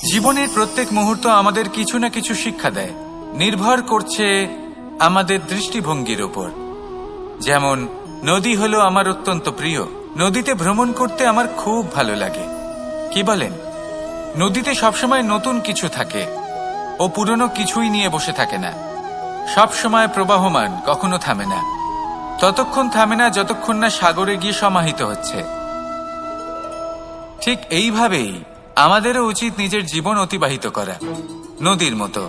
জীবনের প্রত্যেক মুহূর্ত আমাদের কিছু না কিছু শিক্ষা দেয়, নির্ভর করছে আমাদের দৃষ্টিভঙ্গির ওপর। যেমন নদী হলো আমার অত্যন্ত প্রিয়, নদীতে ভ্রমণ করতে আমার খুব ভালো লাগে। কি বলেন? নদীতে সবসময় নতুন কিছু থাকে, ও পুরনো কিছুই নিয়ে বসে থাকে না। সবসময় প্রবাহমান, কখনো থামে না। ততক্ষণ থামে না যতক্ষণ না সাগরে গিয়ে সমাহিত হচ্ছে। ঠিক এইভাবেই আমাদেরও উচিত নিজের জীবন অতিবাহিত করা, নদীর মতো।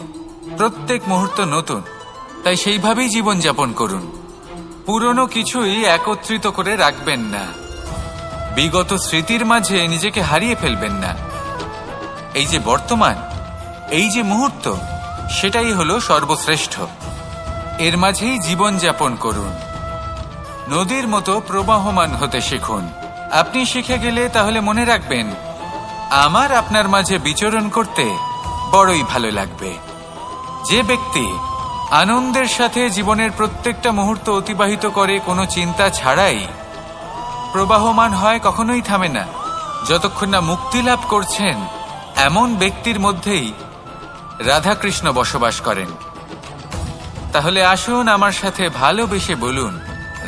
প্রত্যেক মুহূর্ত নতুন, তাই সেইভাবেই জীবন যাপন করুন। পুরনো কিছুই একত্রিত করে রাখবেন না, বিগত স্মৃতির মাঝে নিজেকে হারিয়ে ফেলবেন না। এই যে বর্তমান, এই যে মুহূর্ত, সেটাই হলো সর্বশ্রেষ্ঠ। এর মাঝেই জীবন যাপন করুন, নদীর মতো প্রবাহমান হতে শিখুন। আপনি শিখে গেলে তাহলে মনে রাখবেন, আমার আপনার মাঝে বিচরণ করতে বড়ই ভালো লাগবে। যে ব্যক্তি আনন্দের সাথে জীবনের প্রত্যেকটা মুহূর্ত অতিবাহিত করে কোনো চিন্তা ছাড়াই, প্রবাহমান হয়, কখনোই থামে না, যতক্ষণ না মুক্তি লাভ করছেন, এমন ব্যক্তির মধ্যেই রাধাকৃষ্ণ বসবাস করেন। তাহলে আসুন আমার সাথে ভালোবেসে বলুন,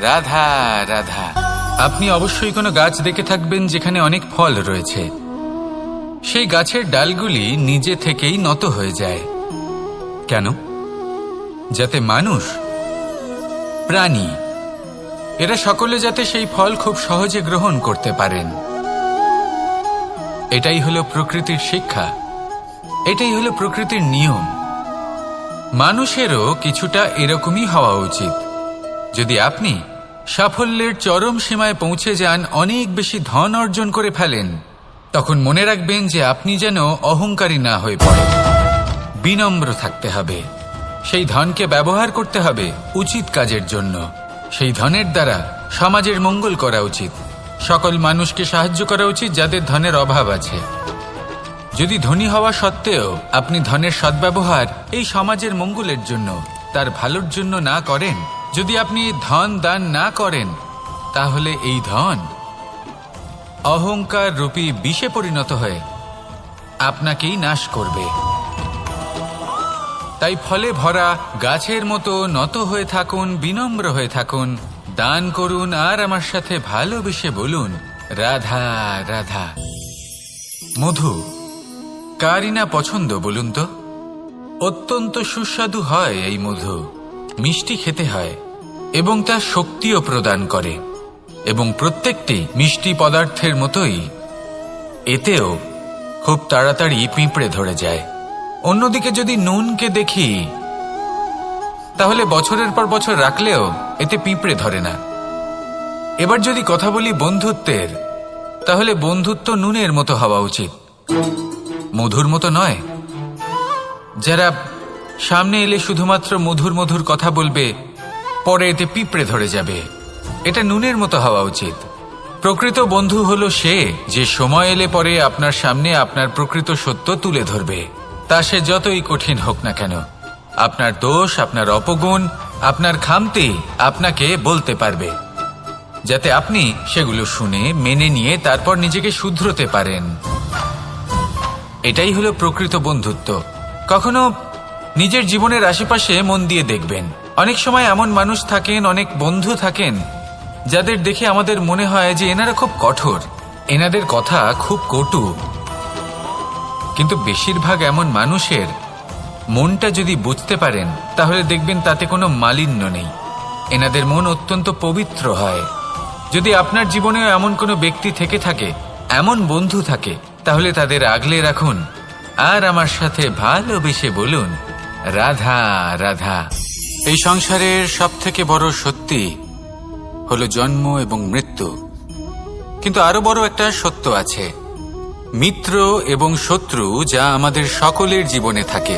রাধা রাধা। আপনি অবশ্যই কোনো গাছ দেখে থাকবেন যেখানে অনেক ফল রয়েছে। সেই গাছের ডালগুলি নিজে থেকেই নত হয়ে যায়। কেন? যাতে মানুষ, প্রাণী, এরা সকলে যাতে সেই ফল খুব সহজে গ্রহণ করতে পারেন। এটাই হলো প্রকৃতির শিক্ষা, এটাই হলো প্রকৃতির নিয়ম। মানুষেরও কিছুটা এরকমই হওয়া উচিত। যদি আপনি সাফল্যের চরম সীমায় পৌঁছে যান, অনেক বেশি ধন অর্জন করে ফেলেন, তখন মনে রাখবেন যে আপনি যেন অহংকারী না হয়ে পড়েন। বিনম্র থাকতে হবে। সেই ধনকে ব্যবহার করতে হবে উচিত কাজের জন্য। সেই ধনের দ্বারা সমাজের মঙ্গল করা উচিত। সকল মানুষকে সাহায্য করা উচিত যাদের ধনের অভাব আছে। যদি ধনী হওয়া সত্ত্বেও আপনি ধনের সদ্ব্যবহার এই সমাজের মঙ্গলের জন্য, তার ভালোর জন্য না করেন, যদি আপনি ধন দান না করেন, তাহলে এই ধন অহংকার রূপী বিষে পরিণত হয়ে আপনাকেই নাশ করবে। তাই ফলে ভরা গাছের মতো নত হয়ে থাকুন, বিনম্র হয়ে থাকুন, দান করুন, আর আমার সাথে ভালোবেসে বলুন, রাধা রাধা। মধু কারই না পছন্দ বলুন তো? অত্যন্ত সুস্বাদু হয় এই মধু, মিষ্টি খেতে হয় এবং তা শক্তিও প্রদান করে। এবং প্রত্যেকটি মিষ্টি পদার্থের মতোই এতেও খুব তাড়াতাড়ি পিঁপড়ে ধরে যায়। অন্যদিকে যদি নুনকে দেখি, তাহলে বছরের পর বছর রাখলেও এতে পিঁপড়ে ধরে না। এবার যদি কথা বলি বন্ধুত্বের, তাহলে বন্ধুত্ব নুনের মতো হওয়া উচিত, মধুর মতো নয়। যারা সামনে এলে শুধুমাত্র মধুর মধুর কথা বলবে, পরে এতে পিঁপড়ে ধরে যাবে। এটা নুনের মতো হওয়া উচিত। প্রকৃত বন্ধু হলো সে যে সময় এলে পরে আপনার সামনে আপনার প্রকৃত সত্য তুলে ধরবে, তা সে যতই কঠিন হোক না কেন। আপনার দোষ, আপনার অপগুণ, আপনার খামতি আপনাকে বলতে পারবে, যাতে আপনি সেগুলো শুনে মেনে নিয়ে তারপর নিজেকে শুধরোতে পারেন। এটাই হলো প্রকৃত বন্ধুত্ব। কখনো নিজের জীবনের আশেপাশে মন দিয়ে দেখবেন, অনেক সময় এমন মানুষ থাকেন, অনেক বন্ধু থাকেন, যাদের দেখে আমাদের মনে হয় যে এনারা খুব কঠোর, এনাদের কথা খুব কটু। কিন্তু বেশিরভাগ এমন মানুষের মনটা যদি বুঝতে পারেন, তাহলে দেখবেন তাতে কোনো মালিন্য নেই। এনাদের মন অত্যন্ত পবিত্র হয়। যদি আপনার জীবনেও এমন কোনো ব্যক্তি থেকে থাকে, এমন বন্ধু থাকে, তাহলে তাদের আগলে রাখুন আর আমার সাথে ভালোবেসে বলুন, রাধা রাধা। এই সংসারের সবথেকে বড় সত্যি হলো জন্ম এবং মৃত্যু। কিন্তু আরো বড় একটা সত্য আছে, মিত্র এবং শত্রু, যা আমাদের সকলের জীবনে থাকে।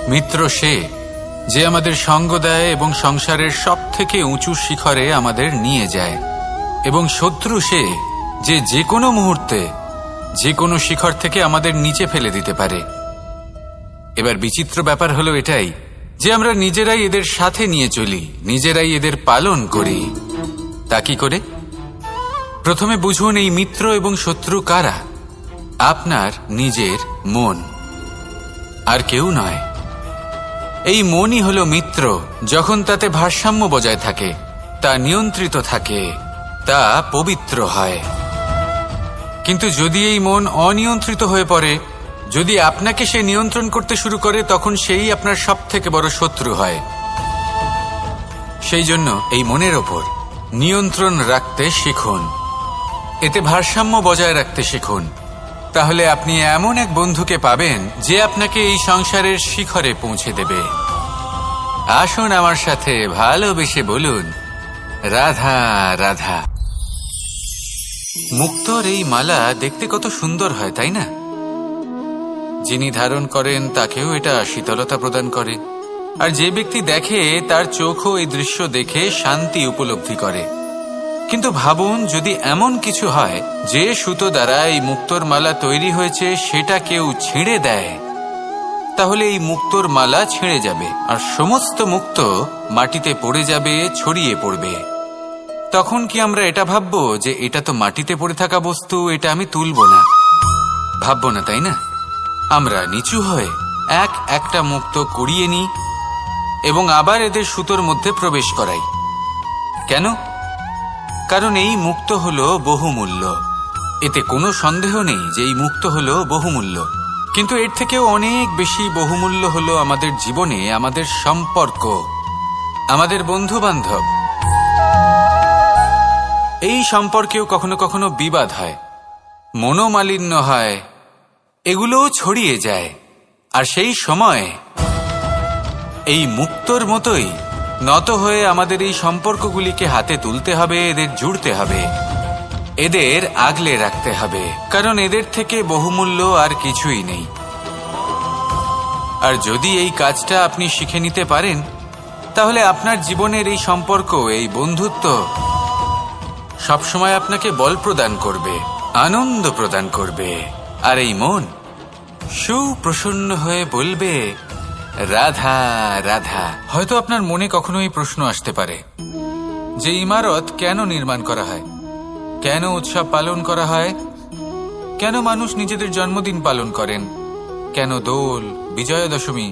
মিত্র সে যে আমাদের সঙ্গ দেয় এবং সংসারের সবথেকে উঁচু শিখরে আমাদের নিয়ে যায়, এবং শত্রু সে যে যে কোনো মুহূর্তে যে কোনো শিখর থেকে আমাদের নিচে ফেলে দিতে পারে। এবার বিচিত্র ব্যাপার হলো এটাই যে আমরা নিজেরাই এদের সাথে নিয়ে চলি, নিজেরাই এদের পালন করি। তা কি করে? প্রথমে বুঝুন এই মিত্র এবং শত্রু কারা। আপনার নিজের মন, আর কেউ নয়। এই মনই হলো মিত্র। যখন তাতে ভারসাম্য বজায় থাকে, তা নিয়ন্ত্রিত থাকে, তা পবিত্র হয়। কিন্তু যদি এই মন অনিয়ন্ত্রিত হয়ে পড়ে, যদি আপনাকে সে নিয়ন্ত্রণ করতে শুরু করে, তখন সেই আপনার সবথেকে বড় শত্রু হয়। সেই জন্য এই মনের ওপর নিয়ন্ত্রণ রাখতে শিখুন, এতে ভারসাম্য বজায় রাখতে শিখুন। তাহলে আপনি এমন এক বন্ধুকে পাবেন যে আপনাকে এই সংসারের শিখরে পৌঁছে দেবে। আসুন আমার সাথে ভালোবেসে বলুন, রাধা রাধা। মুক্তোর এই মালা দেখতে কত সুন্দর হয়, তাই না? যিনি ধারণ করেন তাকেও এটা শীতলতা প্রদান করে, আর যে ব্যক্তি দেখে তার চোখও এই দৃশ্য দেখে শান্তি উপলব্ধি করে। কিন্তু ভাবুন, যদি এমন কিছু হয় যে সুতো দ্বারা এই মুক্তোর মালা তৈরি হয়েছে সেটা কেউ ছিঁড়ে দেয়, তাহলে এই মুক্তোর মালা ছিঁড়ে যাবে আর সমস্ত মুক্তো মাটিতে পড়ে যাবে, ছড়িয়ে পড়বে। তখন কি আমরা এটা ভাববো যে এটা তো মাটিতে পড়ে থাকা বস্তু, এটা আমি তুলব না? ভাববো না, তাই না? আমরা নিচু হয়ে একটা মুক্তো কুড়িয়ে নিই এবং আবার এদের সুতোর মধ্যে প্রবেশ করাই। কেন? কারণ এই মুক্তো হলো বহুমূল্য। এতে কোনো সন্দেহ নেই যে এই মুক্তো হলো বহুমূল্য। কিন্তু এর থেকেও অনেক বেশি বহুমূল্য হলো আমাদের জীবনে আমাদের সম্পর্ক, আমাদের বন্ধু বান্ধব। এই সম্পর্কেও কখনো কখনো বিবাদ হয়, মনোমালিন্য হয়, এগুলোও ছড়িয়ে যায়। আর সেই সময় এই মুক্তোর মতোই নত হয়ে আমাদের এই সম্পর্কগুলিকে হাতে তুলতে হবে, এদের জুড়তে হবে, এদের আগলে রাখতে হবে, কারণ এদের থেকে বহুমূল্য আর কিছুই নেই। আর যদি এই কাজটা আপনি শিখে নিতে পারেন, তাহলে আপনার জীবনের এই সম্পর্ক, এই বন্ধুত্ব সবসময় আপনাকে বল প্রদান করবে, আনন্দ প্রদান করবে। আর এই মন সুপ্রসন্ন হয়ে বলবে, রাধা রাধা। হয়তো আপনার মনে কখনো এই প্রশ্ন আসতে পারে যে ইমারত কেন নির্মাণ করা হয়, কেন উৎসব পালন করা হয়, কেন মানুষ নিজেদের জন্মদিন পালন করেন, কেন দোল, বিজয়া দশমী,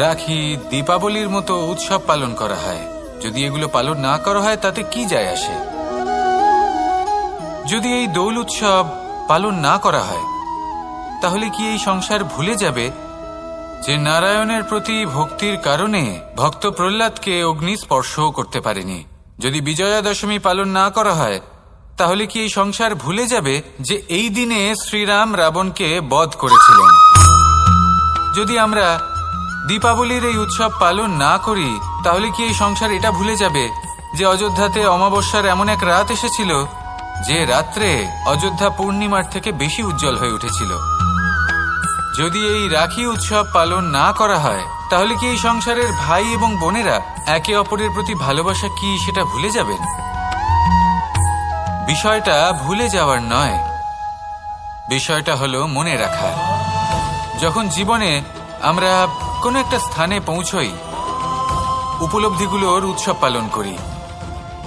রাখি, দীপাবলির মতো উৎসব পালন করা হয়? যদি এগুলো পালন না করা হয় তাতে কি যায় আসে? যদি এই দোল উৎসব পালন না করা হয়, তাহলে কি এই সংসার ভুলে যাবে যে নারায়ণের প্রতি ভক্তির কারণে ভক্ত প্রহ্লাদকে অগ্নি স্পর্শও করতে পারেনি? যদি বিজয়া দশমী পালন না করা হয়, তাহলে কি এই সংসার ভুলে যাবে যে এই দিনে শ্রীরাম রাবণকে বধ করেছিলেন? যদি আমরা দীপাবলির এই উৎসব পালন না করি, তাহলে কি এই সংসার এটা ভুলে যাবে যে অযোধ্যাতে অমাবস্যার এমন এক রাত এসেছিল যে রাত্রে অযোধ্যা পূর্ণিমার থেকে বেশি উজ্জ্বল হয়ে উঠেছিল? যদি এই রাখি উৎসব পালন না করা হয়, তাহলে কি এই সংসারের ভাই এবং বোনেরা একে অপরের প্রতি ভালোবাসা কি সেটা ভুলে যাবেন? বিষয়টা ভুলে যাওয়ার নয়, বিষয়টা হলো মনে রাখা। যখন জীবনে আমরা কোনো একটা স্থানে পৌঁছই, উপলব্ধিগুলোর উৎসব পালন করি,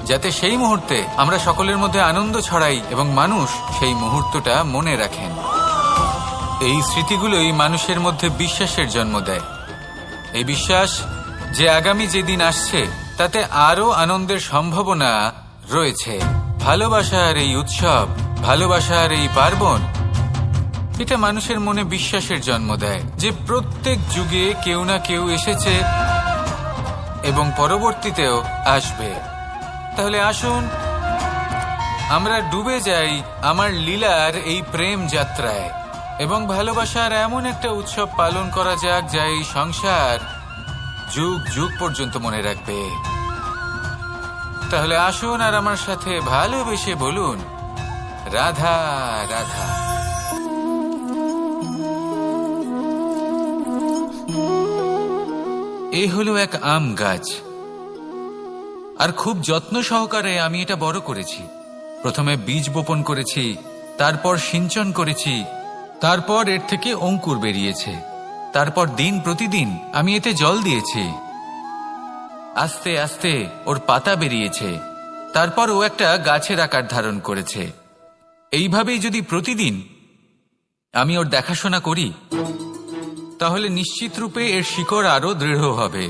যাতে সেই মুহূর্তে আমরা সকলের মধ্যে আনন্দ ছড়াই এবং মানুষ সেই মুহূর্তটা মনে রাখেন। এই স্মৃতিগুলোই মানুষের মধ্যে বিশ্বাসের জন্ম দেয়। এই বিশ্বাস যে আগামী যেদিন আসছে তাতে আরো আনন্দের সম্ভাবনা রয়েছে। ভালোবাসার এই উৎসব, ভালোবাসার এই পার্বণ, এটা মানুষের মনে বিশ্বাসের জন্ম দেয় যে প্রত্যেক যুগে কেউ না কেউ এসেছে এবং পরবর্তীতেও আসবে। তাহলে আসুন আমরা ডুবে যাই আমার লীলার এই প্রেম যাত্রায় এবং ভালোবাসার এমন একটা উৎসব পালন করা যাক যা এই সংসার যুগ যুগ পর্যন্ত মনে রাখবে। তাহলে আসুন আর আমার সাথে ভালোবেসে বলুন, রাধা রাধা। এই হলো এক আম গাছ, আর খুব যত্ন সহকারে আমি এটা বড় করেছি। প্রথমে বীজ বপন করেছি, তারপর সিঞ্চন করেছি, তারপর এর থেকে অঙ্কুর বেরিয়েছে, তারপর দিন প্রতিদিন আমি এতে জল দিয়েছি। আস্তে আস্তে ওর পাতা বেরিয়েছে, তারপর ও একটা গাছের আকার ধারণ করেছে। এইভাবেই যদি প্রতিদিন আমি ওর দেখাশোনা করি, তাহলে নিশ্চিত রূপে এর শিকড় আরো দৃঢ় হবে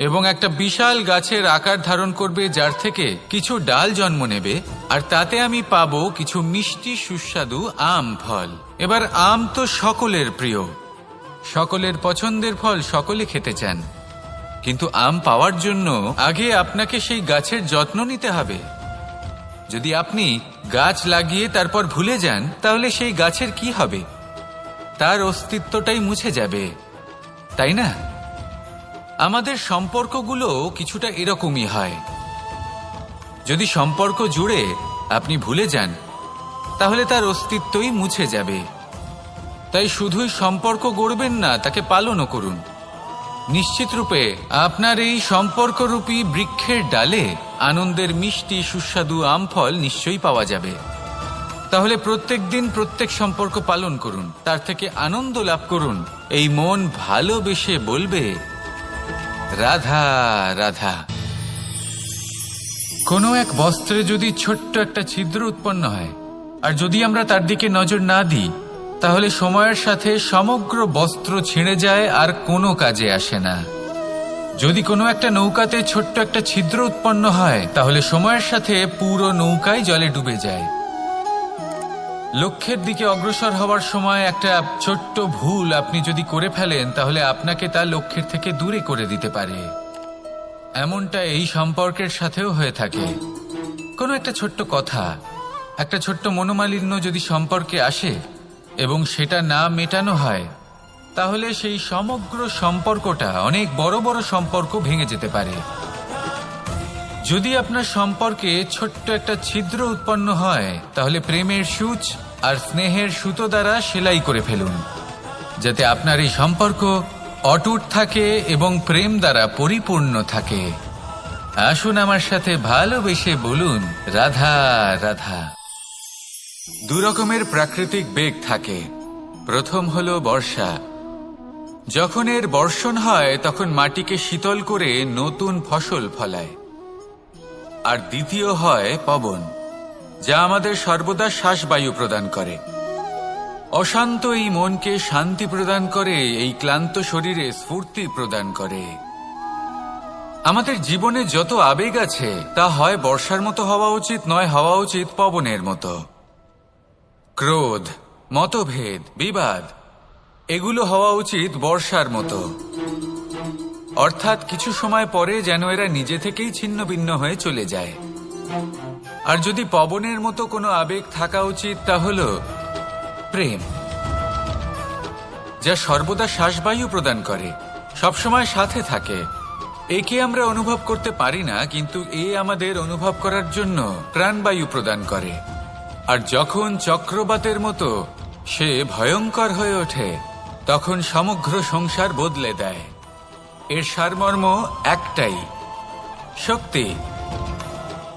এবং একটা বিশাল গাছের আকার ধারণ করবে, যার থেকে কিছু ডাল জন্ম নেবে, আর তাতে আমি পাবো কিছু মিষ্টি সুস্বাদু আম ফল। এবার আম তো সকলের প্রিয়, সকলের পছন্দের ফল, সকলে খেতে চান। কিন্তু আম পাওয়ার জন্য আগে আপনাকে সেই গাছের যত্ন নিতে হবে। যদি আপনি গাছ লাগিয়ে তারপর ভুলে যান, তাহলে সেই গাছের কি হবে? তার অস্তিত্বটাই মুছে যাবে, তাই না? আমাদের সম্পর্কগুলো কিছুটা এরকমই হয়। যদি সম্পর্ক জুড়ে আপনি ভুলে যান, তাহলে তার অস্তিত্বই মুছে যাবে। তাই শুধুই সম্পর্ক গড়বেন না, তাকে পালনও করুন। নিশ্চিত রূপে আপনার এই সম্পর্করূপী বৃক্ষের ডালে আনন্দের মিষ্টি সুস্বাদু আম ফল নিশ্চয়ই পাওয়া যাবে। তাহলে প্রত্যেক দিন প্রত্যেক সম্পর্ক পালন করুন, তার থেকে আনন্দ লাভ করুন। এই মন ভালোবেসে বলবে, রাধা রাধা। কোনো এক বস্ত্রে যদি ছোট্ট একটা ছিদ্র উৎপন্ন হয়, আর যদি আমরা তার দিকে নজর না দিই, তাহলে সময়ের সাথে সমগ্র বস্ত্র ছিঁড়ে যায় আর কোনো কাজে আসে না। যদি কোনো একটা নৌকাতে ছোট্ট একটা ছিদ্র উৎপন্ন হয়, তাহলে সময়ের সাথে পুরো নৌকাই জলে ডুবে যায়। লক্ষ্যের দিকে অগ্রসর হওয়ার সময় একটা ছোট্ট ভুল আপনি যদি করে ফেলেন, তাহলে আপনাকে তা লক্ষ্যের থেকে দূরে করে দিতে পারে। এমনটা এই সম্পর্কের সাথেও হয়ে থাকে। কোনো একটা ছোট্ট কথা, একটা ছোট্ট মনোমালিন্য যদি সম্পর্কে আসে এবং সেটা না মেটানো হয়, তাহলে সেই সমগ্র সম্পর্কটা, অনেক বড় বড় সম্পর্ক ভেঙে যেতে পারে। যদি আপনার সম্পর্কে ছোট্ট একটা ছিদ্র উৎপন্ন হয়, তাহলে প্রেমের সূচ আর স্নেহের সুতো দ্বারা সেলাই করে ফেলুন, যাতে আপনার এই সম্পর্ক অটুট থাকে এবং প্রেম দ্বারা পরিপূর্ণ থাকে। আসুন আমার সাথে ভালোবেসে বলুন, রাধা রাধা। দু রকমের প্রাকৃতিক বেগ থাকে। প্রথম হলো বর্ষা। যখন এর বর্ষণ হয়, তখন মাটিকে শীতল করে নতুন ফসল ফলায়। আর দ্বিতীয় হয় পবন, যা আমাদের সর্বদা শ্বাসবায়ু প্রদান করে। অশান্ত এই মনকে শান্তি প্রদান করে, এই ক্লান্ত শরীরে স্ফূর্তি প্রদান করে। আমাদের জীবনে যত আবেগ আছে, তা হয় বর্ষার মতো হওয়া উচিত, নয় হওয়া উচিত পবনের মতো। ক্রোধ, মতভেদ, বিবাদ, এগুলো হওয়া উচিত বর্ষার মতো। অর্থাৎ কিছু সময় পরে যেন এরা নিজে থেকেই ছিন্ন ভিন্ন হয়ে চলে যায়। আর যদি পবনের মতো কোনো আবেগ থাকা উচিত, তা হল প্রেম, যা সর্বদা শ্বাসবায়ু প্রদান করে, সবসময় সাথে থাকে। একে আমরা অনুভব করতে পারি না, কিন্তু এ আমাদের অনুভব করার জন্য প্রাণবায়ু প্রদান করে। আর যখন চক্রবাতের মতো সে ভয়ঙ্কর হয়ে ওঠে, তখন সমগ্র সংসার বদলে দেয়। এর সারমর্ম একটাই, শক্তি।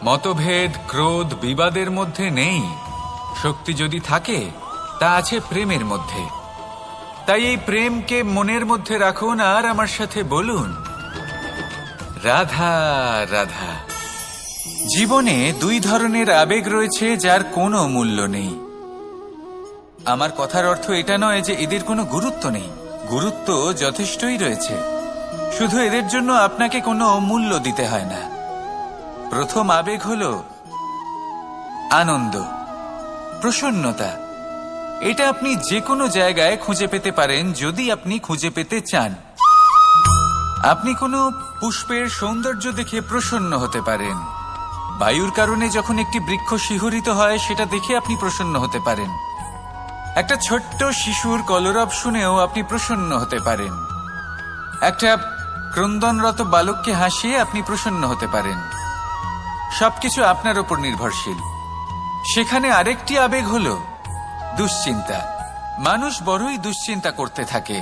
মতভেদ, ক্রোধ, বিবাদের মধ্যে নেই। শক্তি যদি থাকে, তা আছে প্রেমের মধ্যে। তাই এই প্রেমকে মনের মধ্যে রাখুন আর আমার সাথে বলুন, রাধা রাধা। জীবনে দুই ধরনের আবেগ রয়েছে, যার কোনো মূল্য নেই। আমার কথার অর্থ এটা নয় যে এদের কোনো গুরুত্ব নেই। গুরুত্ব যথেষ্টই রয়েছে, শুধু এদের জন্য আপনাকে কোনো মূল্য দিতে হয় না। প্রথম আবেগ হল আনন্দ, প্রসন্নতা। এটা আপনি যে কোনো জায়গায় খুঁজে পেতে পারেন, যদি আপনি খুঁজে পেতে চান। আপনি কোনো পুষ্পের সৌন্দর্য দেখে প্রসন্ন হতে পারেন। বায়ুর কারণে যখন একটি বৃক্ষ শিহরিত হয়, সেটা দেখে আপনি প্রসন্ন হতে পারেন। একটা ছোট্ট শিশুর কলরব শুনেও আপনি প্রসন্ন হতে পারেন। একটা ক্রন্দনরত বালককে হাসিয়ে আপনি প্রসন্ন হতে পারেন। সবকিছু আপনার উপর নির্ভরশীল। সেখানে আরেকটি আবেগ হলো দুশ্চিন্তা। মানুষ বড়ই দুশ্চিন্তা করতে থাকে।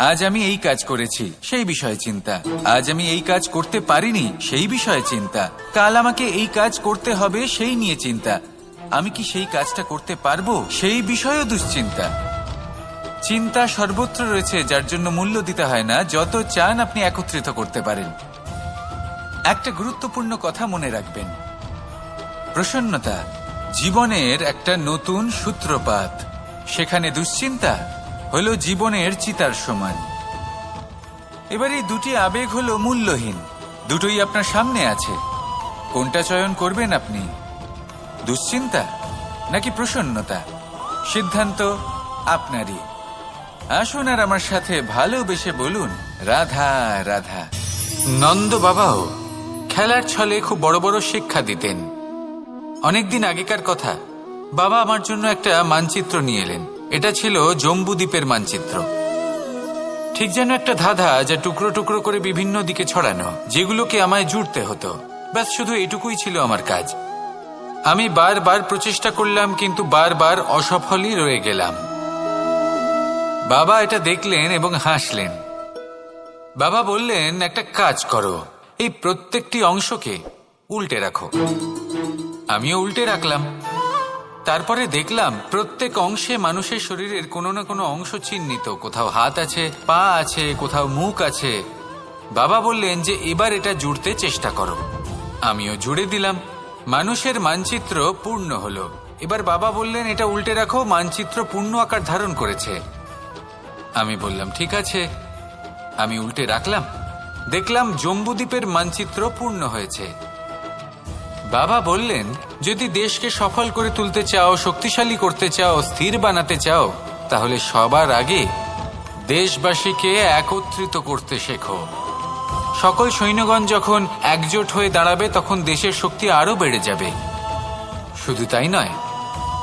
আজ আমি এই কাজ করেছি, সেই বিষয়ে চিন্তা। আজ আমি এই কাজ করতে পারিনি, সেই বিষয়ে চিন্তা। কাল আমাকে এই কাজ করতে হবে, সেই নিয়ে চিন্তা। আমি কি সেই কাজটা করতে পারবো, সেই বিষয়েও দুশ্চিন্তা। চিন্তা সর্বত্র রয়েছে, যার জন্য মূল্য দিতে হয় না। যত চান আপনি একত্রিত করতে পারেন। একটা গুরুত্বপূর্ণ কথা মনে রাখবেন, প্রসন্নতা জীবনের একটা নতুন সূত্রপাত। সেখানে দুশ্চিন্তা হলো জীবনের চিতার সমান। এবার এই দুটি আবেগ হলো মূল্যহীন, দুটোই আপনার সামনে আছে। কোনটা চয়ন করবেন আপনি, দুশ্চিন্তা নাকি প্রসন্নতা? সিদ্ধান্ত আপনারই। আসুন আর আমার সাথে ভালোবেসে বলুন রাধা রাধা। নন্দ বাবাও খেলার ছলে খুব বড় বড় শিক্ষা দিতেন। অনেকদিন আগেকার কথা, বাবা আমার জন্য একটা মানচিত্র নিয়ে এলেন। এটা ছিল জম্বুদ্বীপের মানচিত্র, ঠিক যেন একটা ধাঁধা, যা টুকরো টুকরো করে বিভিন্ন দিকে ছড়ানো, যেগুলোকে আমায় জুড়তে হতো। ব্যাস শুধু এটুকুই ছিল আমার কাজ। আমি বারবার প্রচেষ্টা করলাম, কিন্তু বারবার অসফলই রয়ে গেলাম। বাবা এটা দেখলেন এবং হাসলেন। বাবা বললেন, একটা কাজ করো, এই প্রত্যেকটি অংশকে উল্টে রাখো। আমিও উল্টে রাখলাম। তারপরে দেখলাম প্রত্যেক অংশে মানুষের শরীরের কোনো না কোনো অংশ চিহ্নিত। কোথাও হাত আছে, পা আছে, কোথাও মুখ আছে। বাবা বললেন যে এবার এটা জুড়তে চেষ্টা করো। আমিও জুড়ে দিলাম। মানুষের মানচিত্র পূর্ণ হলো। এবার বাবা বললেন, এটা উল্টে রাখো, মানচিত্র পূর্ণ আকার ধারণ করেছে। আমি বললাম, ঠিক আছে। আমি উল্টে রাখলাম। দেখলাম জম্বুদ্বীপের মানচিত্র পূর্ণ হয়েছে। বাবা বললেন, যদি দেশকে সফল করে তুলতে চাও, শক্তিশালী করতে চাও, স্থির বানাতে চাও, তাহলে সবার আগে দেশবাসীকে একত্রিত করতে শেখো। সকল সৈন্যগণ যখন একজোট হয়ে দাঁড়াবে, তখন দেশের শক্তি আরো বেড়ে যাবে। শুধু তাই নয়,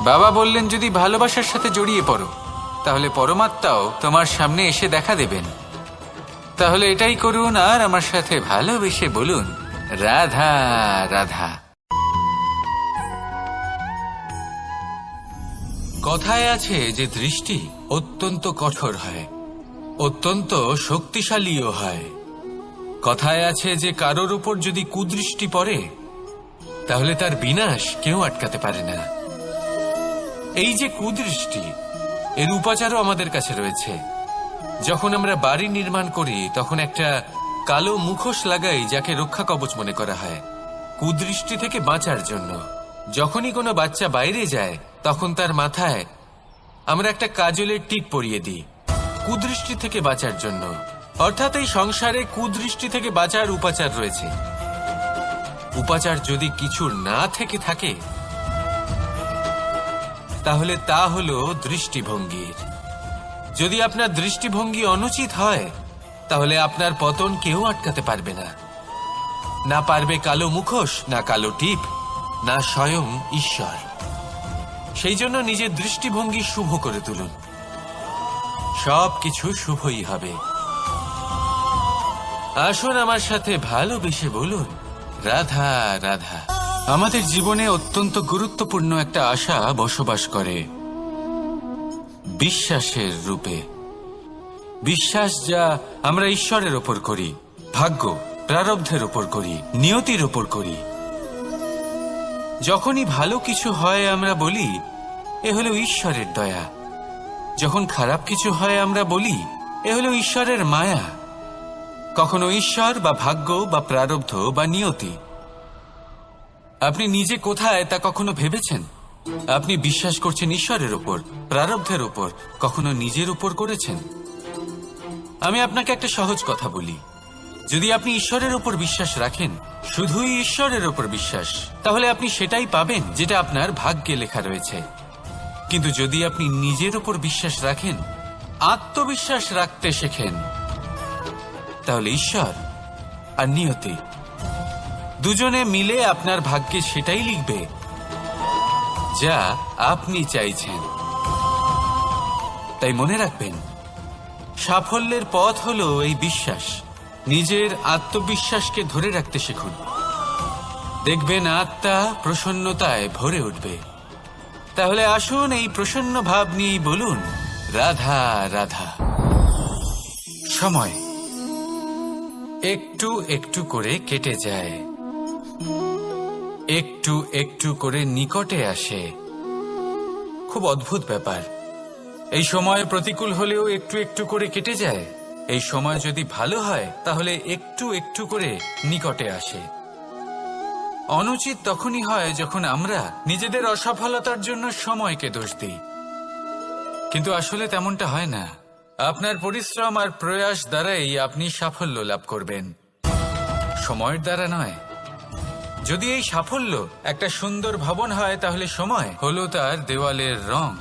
বাবা বললেন, যদি ভালোবাসার সাথে জড়িয়ে পড়ো, তাহলে পরমাত্মাও তোমার সামনে এসে দেখা দেবেন। তাহলে এটাই করুন আর আমার সাথে ভালোবেসে বলুন রাধা রাধা। কথায় আছে যে দৃষ্টি অত্যন্ত কঠোর হয়, অত্যন্ত শক্তিশালীও হয়। কথায় আছে যে কারোর উপর যদি কুদৃষ্টি পড়ে, তাহলে তার বিনাশ কেউ আটকাতে পারে না। এই যে কুদৃষ্টি, এর উপাচারও আমাদের কাছে রয়েছে। যখন আমরা বাড়ি নির্মাণ করি, তখন একটা কালো মুখোশ লাগাই, যাকে রক্ষা কবচ মনে করা হয়, কুদৃষ্টি থেকে বাঁচার জন্য। যখনই কোনো বাচ্চা বাইরে যায়, তখন তার মাথায় আমরা একটা কাজলের টিপ পরিয়ে দিই, কুদৃষ্টি থেকে বাঁচার জন্য। অর্থাৎ এই সংসারে কুদৃষ্টি থেকে বাঁচার উপাচার রয়েছে। উপাচার যদি কিছু না থেকে থাকে, তাহলে তা হলো দৃষ্টিভঙ্গির। যদি আপনার দৃষ্টিভঙ্গি অনুচিত হয়, তাহলে আপনার পতন কেউ আটকাতে পারবে না। না পারবে কালো মুখোশ, না কালো টিপ, না স্বয়ং ঈশ্বর। সেই জন্য নিজের দৃষ্টিভঙ্গি শুভ করে তুলুন, সবকিছু শুভই হবে। আসুন আমার সাথে ভালোবেসে বলুন রাধা রাধা। আমাদের জীবনে অত্যন্ত গুরুত্বপূর্ণ একটা আশা বসবাস করে, বিশ্বাসের রূপে। বিশ্বাস যা আমরা ঈশ্বরের ওপর করি, ভাগ্য, প্রারব্ধের ওপর করি, নিয়তির ওপর করি। যখনই ভালো কিছু হয়, আমরা বলি এ হলো ঈশ্বরের দয়া। যখন খারাপ কিছু হয়, আমরা বলি এ হলো ঈশ্বরের মায়া। কখনো ঈশ্বর বা ভাগ্য বা প্রারব্ধ বা নিয়তি। আপনি নিজে কোথায় তা কখনো ভেবেছেন? আপনি বিশ্বাস করছেন ঈশ্বরের ওপর, প্রারব্ধের ওপর, কখনো নিজের উপর করেছেন? আমি আপনাকে একটা সহজ কথা বলি, যদি আপনি ঈশ্বরের উপর বিশ্বাস রাখেন, শুধুই ঈশ্বরের উপর বিশ্বাস, তাহলে আপনি সেটাই পাবেন যেটা আপনার ভাগ্যে লেখা রয়েছে। কিন্তু যদি আপনি নিজের উপর বিশ্বাস রাখেন, আত্মবিশ্বাস রাখতে শেখেন, তাহলে ঈশ্বর আর নিয়তি দুজনে মিলে আপনার ভাগ্যে সেটাই লিখবে যা আপনি চাইছেন। তাই মনে রাখবেন, সাফল্যের পথ হলো এই বিশ্বাস। নিজের আত্মবিশ্বাসকে ধরে রাখতে শিখুন। দেখবেন আত্মা প্রসন্নতায় ভরে উঠবে। তাহলে আসুন এই প্রসন্ন ভাব নিয়ে বলুন রাধা রাধা। সময় একটু একটু করে কেটে যায়, একটু একটু করে নিকটে আসে। খুব অদ্ভুত ব্যাপার। এই সময় প্রতিকূল হলেও একটু একটু করে কেটে যায়। এই সময় যদি ভালো হয়, তাহলে একটু একটু করে নিকটে আসে। অনুচিত তখনই হয় যখন আমরা নিজেদের অসফলতার জন্য সময়কে দোষ দিই। কিন্তু আসলে তেমনটা হয় না। আপনার পরিশ্রম আর প্রয়াস দ্বারাই আপনি সাফল্য লাভ করবেন, সময়ের দ্বারা নয়। যদি এই সাফল্য একটা সুন্দর ভবন হয়, তাহলে সময় হলো তার দেওয়ালের রং,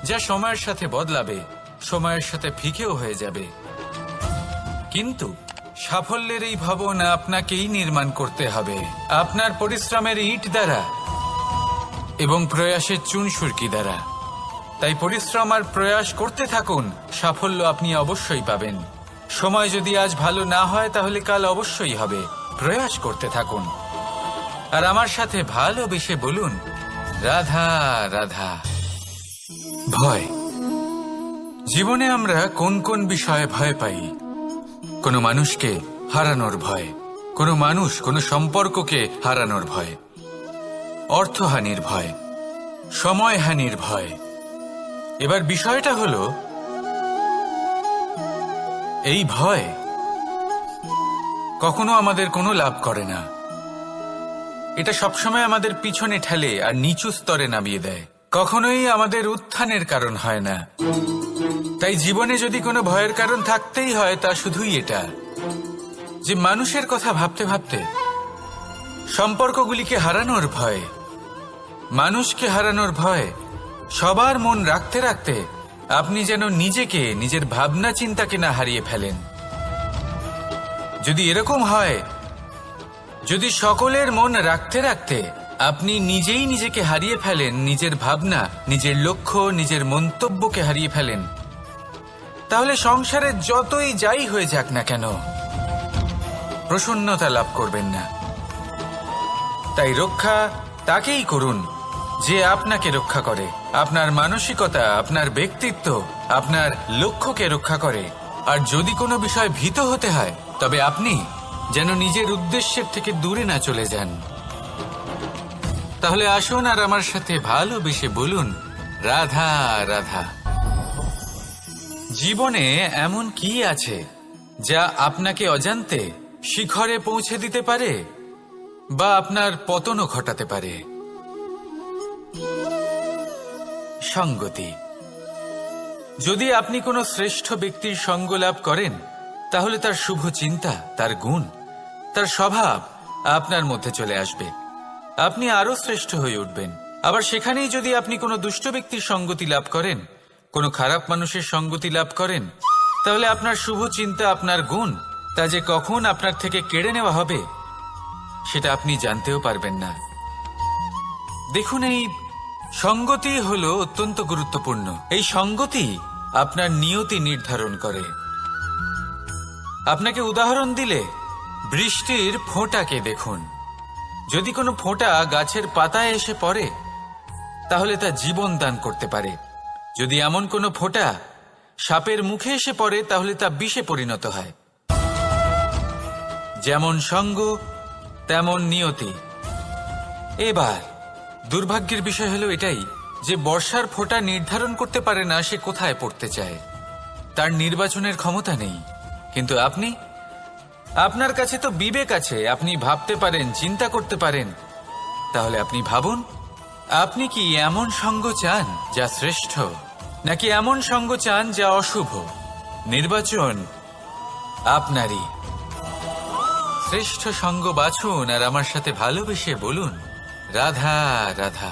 যা সময়ের সাথে বদলাবে, সময়ের সাথে ফিকেও হয়ে যাবে। কিন্তু সাফল্যের এই ভবন আপনাকেই নির্মাণ করতে হবে, আপনার পরিশ্রমের ইট দ্বারা এবং প্রয়াসের চুনসুরকি দ্বারা। তাই পরিশ্রম আর প্রয়াস করতে থাকুন, সাফল্য আপনি অবশ্যই পাবেন। সময় যদি আজ ভালো না হয়, তাহলে কাল অবশ্যই হবে। প্রয়াস করতে থাকুন আর আমার সাথে ভালোবেসে বলুন, রাধা রাধা। ভয়। জীবনে আমরা কোন কোন বিষয়ে ভয় পাই? কোনো মানুষকে হারানোর ভয়, কোনো মানুষ কোনো সম্পর্ককে হারানোর ভয়, অর্থহানির ভয়, সময়হানির ভয়। এবার বিষয়টা হলো, এই ভয় কখনো আমাদের কোনো লাভ করে না। এটা সবসময় আমাদের পিছনে ঠেলে আর নিচু স্তরে নামিয়ে দেয়, কখনোই আমাদের উত্থানের কারণ হয় না। তাই জীবনে যদি কোনো ভয়ের কারণ থাকতেই হয়, তা শুধুই এটা যে মানুষের কথা ভাবতে ভাবতে, সম্পর্কগুলিকে হারানোর ভয়, মানুষকে হারানোর ভয়, সবার মন রাখতে রাখতে আপনি যেন নিজেকে, নিজের ভাবনা চিন্তাকে না হারিয়ে ফেলেন। যদি এরকম হয়, যদি সকলের মন রাখতে রাখতে আপনি নিজেই নিজেকে হারিয়ে ফেলেন, নিজের ভাবনা, নিজের লক্ষ্য, নিজের মন্তব্যকে হারিয়ে ফেলেন, তাহলে সংসারে যতই যাই হয়ে যাক না কেন, প্রসন্নতা লাভ করবেন না। তাই রক্ষা তাকেই করুন যে আপনাকে রক্ষা করে, আপনার মানসিকতা, আপনার ব্যক্তিত্ব, আপনার লক্ষ্যকে রক্ষা করে। আর যদি কোনো বিষয় ভীত হতে হয়, তবে আপনি যেন নিজের উদ্দেশ্যের থেকে দূরে না চলে যান। তাহলে আসুন আর আমার সাথে ভালোবেসে বলুন, রাধা রাধা। জীবনে এমন কি আছে যা আপনাকে অজান্তে শিখরে পৌঁছে দিতে পারে বা আপনার পতনও ঘটাতে পারে? সঙ্গতি। যদি আপনি কোনো শ্রেষ্ঠ ব্যক্তির সঙ্গ লাভ করেন, তাহলে তার শুভ চিন্তা, তার গুণ, তার স্বভাব আপনার মধ্যে চলে আসবে। আপনি আরো শ্রেষ্ঠ হয়ে উঠবেন। আবার সেখানেই যদি আপনি কোনো দুষ্ট ব্যক্তির সঙ্গতি লাভ করেন, কোনো খারাপ মানুষের সঙ্গতি লাভ করেন, তাহলে আপনার শুভ চিন্তা, আপনার গুণ, তা যে কখন আপনার থেকে কেড়ে নেওয়া হবে, সেটা আপনি জানতেও পারবেন না। দেখুন, এই সঙ্গতি হলো অত্যন্ত গুরুত্বপূর্ণ। এই সঙ্গতি আপনার নিয়তি নির্ধারণ করে। আপনাকে উদাহরণ দিলে, বৃষ্টির ফোঁটাকে দেখুন। যদি কোনো ফোঁটা গাছের পাতায় এসে পড়ে, তাহলে তা জীবন দান করতে পারে। যদি এমন কোনো ফোঁটা সাপের মুখে এসে পড়ে, তাহলে তা বিষে পরিণত হয়। যেমন সঙ্গ, তেমন নিয়তি। এবার দুর্ভাগ্যের বিষয় হলো এটাই যে বর্ষার ফোঁটা নির্ধারণ করতে পারে না সে কোথায় পড়তে চায়, তার নির্বাচনের ক্ষমতা নেই। কিন্তু আপনি, আপনার কাছে তো বিবেক আছে, আপনি ভাবতে পারেন, চিন্তা করতে পারেন। তাহলে আপনি ভাবুন, আপনি কি এমন সঙ্গ চান যা শ্রেষ্ঠ, নাকি এমন সঙ্গ চান যা অশুভ? নির্বাচন আপনারই। শ্রেষ্ঠ সঙ্গ বাছুন আর আমার সাথে ভালোবেসে বলুন, রাধা রাধা।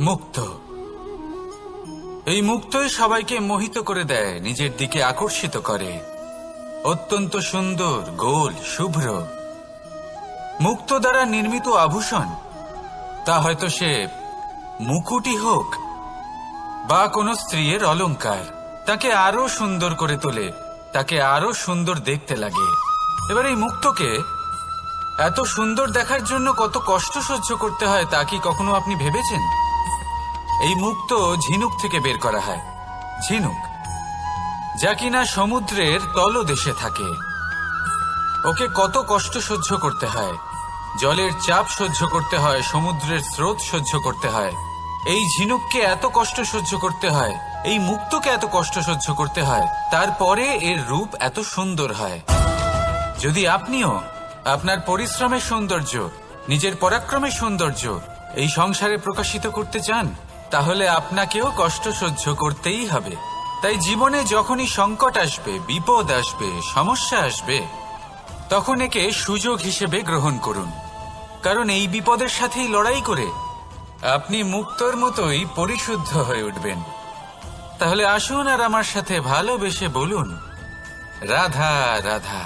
মুক্ত। এই মুক্তই সবাইকে মোহিত করে দেয়, নিজের দিকে আকর্ষিত করে। অত্যন্ত সুন্দর, গোল, শুভ্র। মুক্ত দ্বারা নির্মিত আভূষণ, তা হয়তো সে মুকুটই হোক বা কোনো স্ত্রীর অলংকার, তাকে আরো সুন্দর করে তোলে, তাকে আরো সুন্দর দেখতে লাগে। এবার এই মুক্তকে এত সুন্দর দেখার জন্য কত কষ্ট সহ্য করতে হয়, তা কি কখনো আপনি ভেবেছেন? এই মুক্ত ঝিনুক থেকে বের করা হয়। ঝিনুক, যা কিনা সমুদ্রের তলদেশে থাকে। ওকে কত কষ্ট সহ্য করতে হয়, জলের চাপ সহ্য করতে হয়, সমুদ্রের স্রোত সহ্য করতে হয়। এই ঝিনুককে এত কষ্ট সহ্য করতে হয়, এই মুক্তকে এত কষ্ট সহ্য করতে হয়, তারপরে এর রূপ এত সুন্দর হয়। যদি আপনিও আপনার পরিশ্রমের সৌন্দর্য, নিজের পরাক্রমের সৌন্দর্য এই সংসারে প্রকাশিত করতে চান, তাহলে আপনাকেও কষ্ট সহ্য করতেই হবে। তাই জীবনে যখনই সংকট আসবে, বিপদ আসবে, সমস্যা আসবে, তখন একে সুযোগ হিসেবে গ্রহণ করুন। কারণ এই বিপদের সাথেই লড়াই করে আপনি মুক্তর মতোই পরিশুদ্ধ হয়ে উঠবেন। তাহলে আসুন আর আমার সাথে ভালোবেসে বলুন, রাধা রাধা।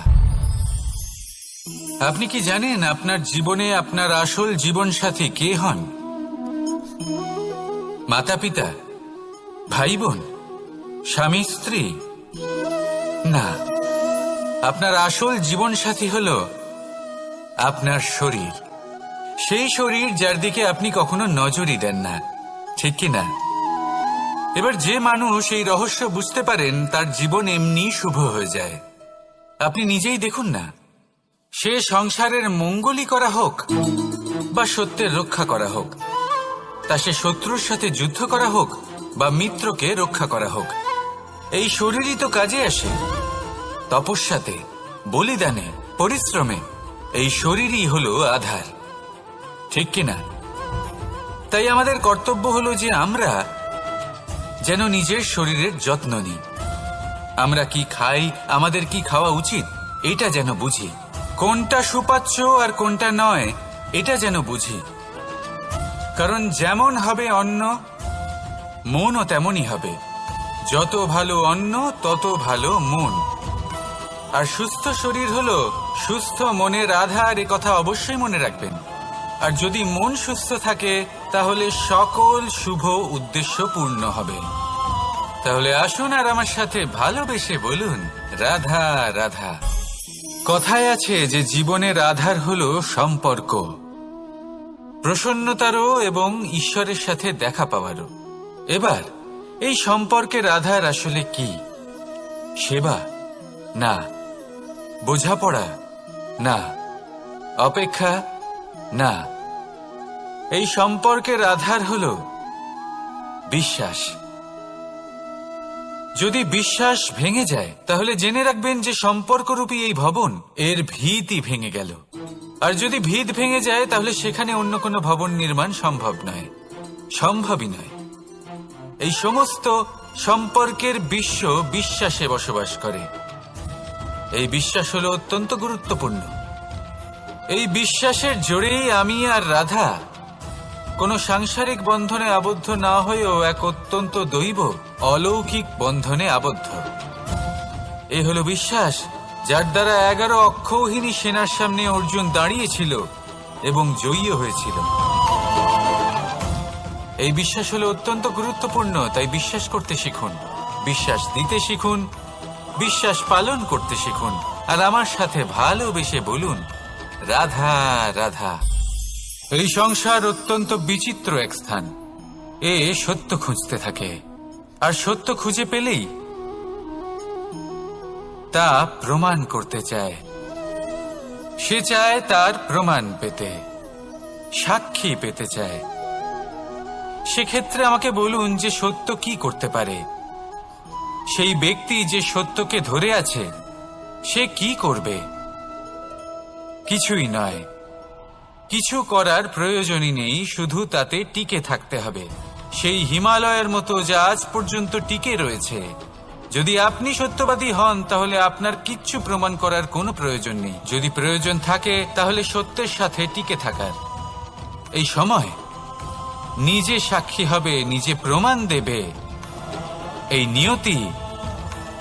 আপনি কি জানেন আপনার জীবনে আপনার আসল জীবনসাথী কে হন? মাতা পিতা, ভাই বোন, স্বামী স্ত্রী? না, আপনার আসল জীবনসাথী হল আপনার শরীর। সেই শরীর যার দিকে আপনি কখনো নজরই দেন না, ঠিক কি না? এবার যে মানুষ এই রহস্য বুঝতে পারেন তার জীবন এমনি শুভ হয়ে যায়। আপনি নিজেই দেখুন না, সে সংসারের মঙ্গলই করা হোক বা সত্যের রক্ষা করা হোক, তা সে শত্রুর সাথে যুদ্ধ করা হোক বা মিত্রকে রক্ষা করা হোক, এই শরীরই তো কাজে আসে। তপস্যাতে, বলিদানে, পরিশ্রমে এই শরীরই হলো আধার, ঠিক কিনা? তাই আমাদের কর্তব্য হলো যে আমরা যেন নিজের শরীরের যত্ন নিই। আমরা কি খাই, আমাদের কি খাওয়া উচিত, এটা যেন বুঝি। কোনটা সুপাচ্য আর কোনটা নয়, এটা যেন বুঝি। কারণ যেমন হবে অন্ন, মনও তেমনই হবে। যত ভালো অন্ন তত ভালো মন। আর সুস্থ শরীর হলো সুস্থ মনের আধার, এ কথা অবশ্যই মনে রাখবেন। আর যদি মন সুস্থ থাকে তাহলে সকল শুভ উদ্দেশ্য পূর্ণ হবে। তাহলে আসুন আর আমার সাথে ভালোবেসে বলুন, রাধা রাধা। কথায় আছে যে জীবনের আধার হলো সম্পর্ক, প্রসন্নতারও এবং ঈশ্বরের সাথে দেখা পাওয়ারও। এবার এই সম্পর্কের আধার আসলে কি? সেবা? না। বোঝাপড়া? না। অপেক্ষা? না। এই সম্পর্কের আধার হলো বিশ্বাস। যদি বিশ্বাস ভেঙে যায় তাহলে জেনে রাখবেন যে সম্পর্করূপী এই ভবন, এর ভিতই ভেঙে গেল। আর যদি ভিত ভেঙে যায় তাহলে সেখানে অন্য কোনো ভবন নির্মাণ সম্ভব নয়, সম্ভবই নয়। এই সমস্ত সম্পর্কের বিশ্ব বিশ্বাসে বসবাস করে। এই বিশ্বাস হলো অত্যন্ত গুরুত্বপূর্ণ। এই বিশ্বাসের জোরেই আমি আর রাধা কোনো সাংসারিক বন্ধনে আবদ্ধ না হয়েও এক অত্যন্ত দৈব অলৌকিক বন্ধনে আবদ্ধ। এ হলো বিশ্বাস যার দ্বারা 11 অক্ষৌহিনী সেনার সামনে অর্জুন দাঁড়িয়েছিল এবং জয়ী হয়েছিল। এই বিশ্বাস হলো অত্যন্ত গুরুত্বপূর্ণ। তাই বিশ্বাস করতে শিখুন, বিশ্বাস দিতে শিখুন, বিশ্বাস পালন করতে শিখুন। আর আমার সাথে ভালোবেসে বলুন, রাধা রাধা। এই সংসার অত্যন্ত বিচিত্র এক স্থান। এ সত্য খুঁজতে থাকে, আর সত্য খুঁজে পেলেই তা প্রমাণ করতে চায়। সে চায় তার প্রমাণ পেতে, সাক্ষী পেতে চায়। সেক্ষেত্রে আমাকে বলুন যে সত্য কি করতে পারে? সেই ব্যক্তি যে সত্যকে ধরে আছে সে কি করবে? কিছুই নয়। কিছু করার প্রয়োজনই নেই, শুধু তাতে টিকে থাকতে হবে। সেই হিমালয়ের মতো যা আজ পর্যন্ত টিকে রয়েছে। যদি আপনি সত্যবাদী হন তাহলে আপনার কিচ্ছু প্রমাণ করার কোনো প্রয়োজন নেই। যদি প্রয়োজন থাকে তাহলে সত্যের সাথে টিকে থাকার। এই সময় নিজে সাক্ষী হবে, নিজে প্রমাণ দেবে। এই নিয়তি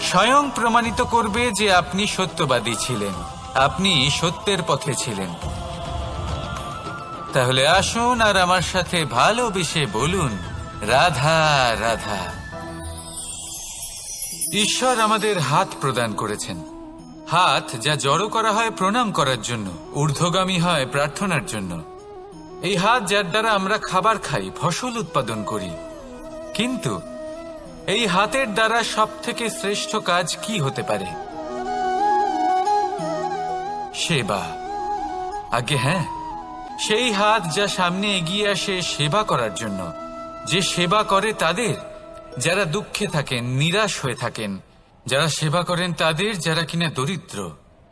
স্বয়ং প্রমাণিত করবে যে আপনি সত্যবাদী ছিলেন, আপনি সত্যের পথে ছিলেন। তাহলে আসুন আর আমার সাথে ভালোবেসে বলুন, রাধা রাধা। ঈশ্বর আমাদের হাত প্রদান করেছেন। হাত যা জড়ো করা হয় প্রণাম করার জন্য, ঊর্ধ্বগামী হয় প্রার্থনার জন্য। এই হাত যার দ্বারা আমরা খাবার খাই, ফসল উৎপাদন করি। কিন্তু এই হাতের দ্বারা সবথেকে শ্রেষ্ঠ কাজ কি হতে পারে? সেবা। আগে হ্যাঁ, সেই হাত যা সামনে এগিয়ে আসে সেবা করার জন্য, যে সেবা করে তাদের যারা দুঃখে থাকেন, নিরাশ হয়ে থাকেন, যারা সেবা করেন তাদের যারা কিনা দরিদ্র,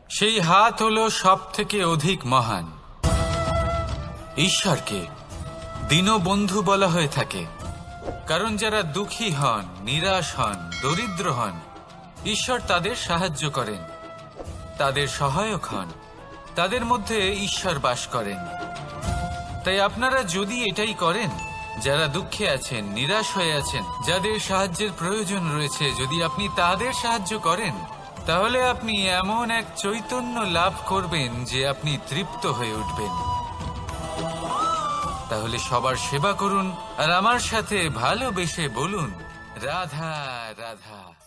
সেই হাত হলো সব থেকে অধিক মহান। ঈশ্বরকে দীনবন্ধু বলা হয়ে থাকে, কারণ যারা দুঃখী হন, নিরাশ হন, দরিদ্র হন, ঈশ্বর তাদের সাহায্য করেন, তাদের সহায়ক হন, তাদের মধ্যে ঈশ্বর বাস করেন। তাই আপনারা যদি এটাই করেন, যারা দুঃখে আছেন, নিরাশ হয়ে আছেন, যাদের সাহায্যের প্রয়োজন রয়েছে, যদি আপনি তাদের সাহায্য করেন, তাহলে আপনি এমন এক চৈতন্য লাভ করবেন যে আপনি তৃপ্ত হয়ে উঠবেন। তাহলে সবার সেবা করুন আর আমার সাথে ভালোবেসে বলুন, রাধা রাধা।